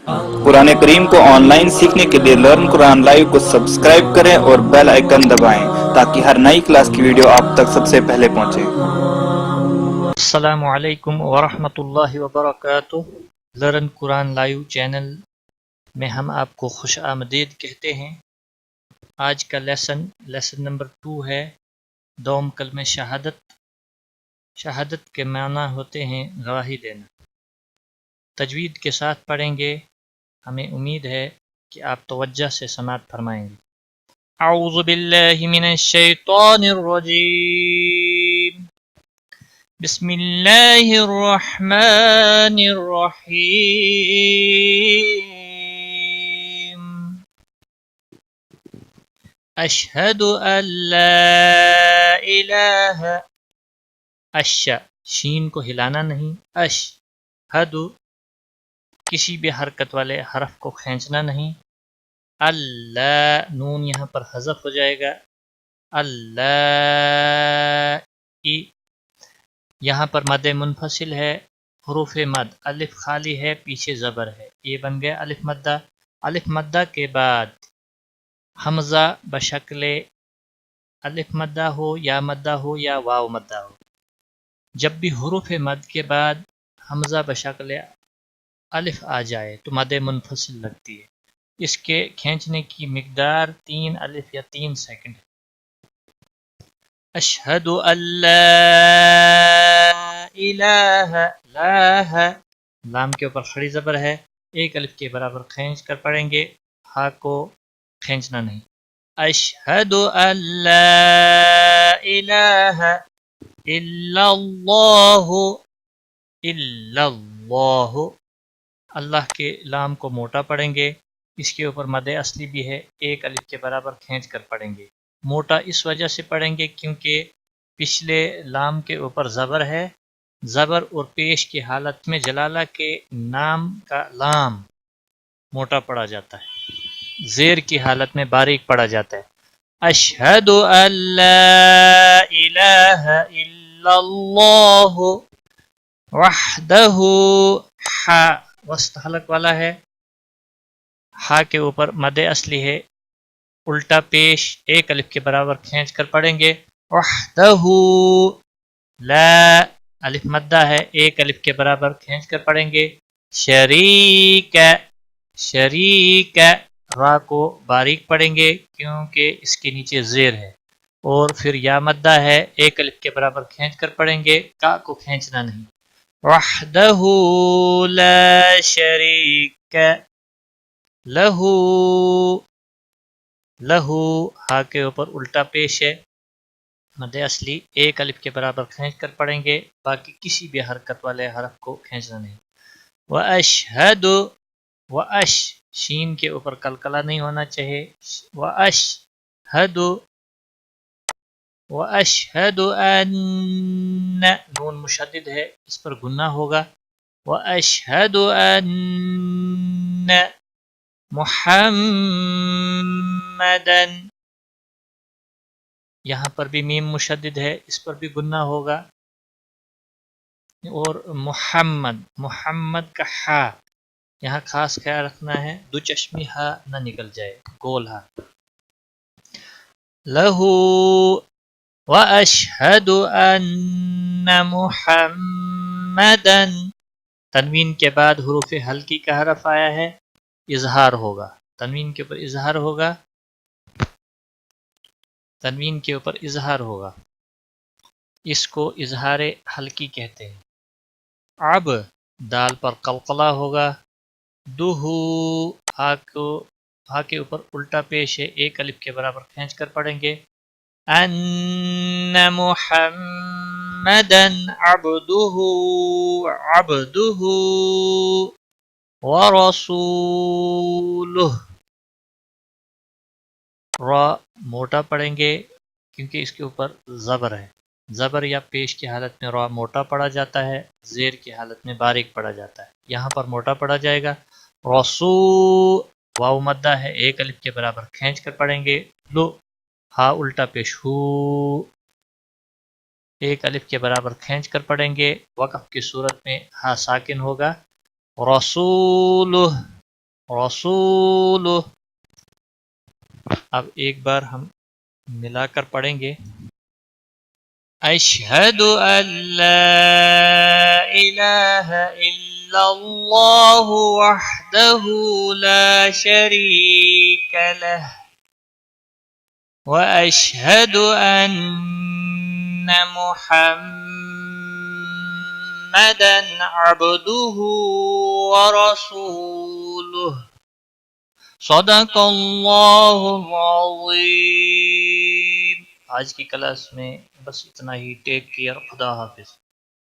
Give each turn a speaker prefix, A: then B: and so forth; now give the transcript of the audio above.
A: कुरान करीम को ऑनलाइन सीखने के लिए लर्न कुरान लाइव को सब्सक्राइब करें और बेल आइकन दबाएं ताकि हर नई क्लास की वीडियो आप तक सबसे पहले पहुंचे।
B: अस्सलामु अलैकुम वरहमतुल्लाहि वबरकातुह। लर्न कुरान लाइव चैनल में हम आपको खुश आमदीद कहते हैं। आज का लेसन नंबर 2 है दोम कलमे शहादत। शहादत के माना होते हैं गवाही देना। तजवीद के साथ पढ़ेंगे। हमें उम्मीद है कि आप तवज्जो से समाअत फरमाएंगे। औज़ु बिल्लाहि मिनश शैतानिर रजीम। बिस्मिल्लाहिर रहमानिर रहीम। अशहदु अल्ला इलाहा। अश शीन को हिलाना नहीं। अशहदु किसी भी हरकत वाले हरफ को खींचना नहीं। अल्लाह नून यहाँ पर हज़फ हो जाएगा। अल्लाह यहाँ पर मद मुनफसिल है। हुरूफ मद अलिफ खाली है, पीछे ज़बर है, ये बन गया अलिफ मद्दा। अलिफ मद्दा के बाद हमज़ा बशक्ले अलिफ मद्दा हो या वाव मद्दा हो। जब भी हुरूफ मद के बाद हमज़ा बशक्ले अलिफ आ जाए तो मद मुनफसिल लगती है। इसके खींचने की मिकदार 3 अलिफ या 3 सेकंड है। अशहदु अल्ला इलाहा लाहा लाम के ऊपर खड़ी ज़बर है, एक अलिफ के बराबर खींच कर पढ़ेंगे, हा को खींचना नहीं। अशहदु अल्ला इलाहा इल्लल्लाहु इल्लल्लाहु अल्लाह के लाम को मोटा पढ़ेंगे, इसके ऊपर मद असली भी है, एक अलिफ के बराबर खींच कर पढ़ेंगे। मोटा इस वजह से पढ़ेंगे क्योंकि पिछले लाम के ऊपर ज़बर है। ज़बर और पेश की हालत में जलाला के नाम का लाम मोटा पढ़ा जाता है, ज़ेर की हालत में बारीक पढ़ा जाता है। अशहदु अल्ला इलाहा इल्लल्लाहु वहदहु। हा वस्त हलक वाला है, हा के ऊपर मद असली है, उल्टा पेश एक अलिफ के बराबर खींच कर पढ़ेंगे। वहदहु ला अलिफ मद्दा है, एक अलिफ के बराबर खींच कर पढ़ेंगे। शरीक शरीक रा को बारीक पढ़ेंगे क्योंकि इसके नीचे ज़ेर है। और फिर या मद्दा है, एक अलिफ के बराबर खींच कर पढ़ेंगे, का को खींचना नहीं। वहदहु ला शरीक लहू लहू हा के ऊपर उल्टा पेश है, मद असली एक अलिफ के बराबर खींच कर पढ़ेंगे, बाकी किसी भी हरकत वाले हरफ को खींचना नहीं। व अशहदु व अश शीन के ऊपर कलकला नहीं होना चाहिए। व अशहदु व अशहदु अन्न नून मुशद्दिद है, इस पर गुन्ना होगा। व अशहदु अन्न मुहम्मदन यहाँ पर भी मीम मुशद्दिद है, इस पर भी गुन्ना होगा। और मुहम्मद का हा यहाँ खास ख्याल रखना है, दो चश्मी हा न निकल जाए, गोल हा। लहू व अशहदु अन्न मुहम्मदन तनवीन के बाद हुरूफ हल्की का हरफ आया है, इजहार होगा, तनवीन के ऊपर इजहार होगा, तनवीन के ऊपर इजहार होगा, इसको इजहार हल्की कहते हैं। अब दाल पर कलकला होगा। दुहू हा के ऊपर उल्टा पेश है, एक अलिफ के बराबर खींच कर पढ़ेंगे। अन्न मुहम्मदन अब्दुहु अब्दुहु व रसूलुहु। रा मोटा पढ़ेंगे क्योंकि इसके ऊपर ज़बर है, ज़बर या पेश की हालत में रा मोटा पढ़ा जाता है, ज़ेर की हालत में बारीक पढ़ा जाता है, यहाँ पर मोटा पढ़ा जाएगा। रसू वाव मद्दा है, एक अलिफ के बराबर खींच कर पढ़ेंगे। लो हा उल्टा पेश हू, एक अलिफ के बराबर खींच कर पढ़ेंगे, वक़फ़ की सूरत में हा साकिन होगा। रसूलुह رسولہ. اب ایک بار ہم ملا کر پڑھیں گے. اشہد ان لا الہ الا اللہ وحدہ لا شریک لہ واشہد ان محمدا عبدہ ورسولہ. صدق اللہ العظیم. آج کی کلاس میں بس اتنا ہی. Take care. خدا حافظ.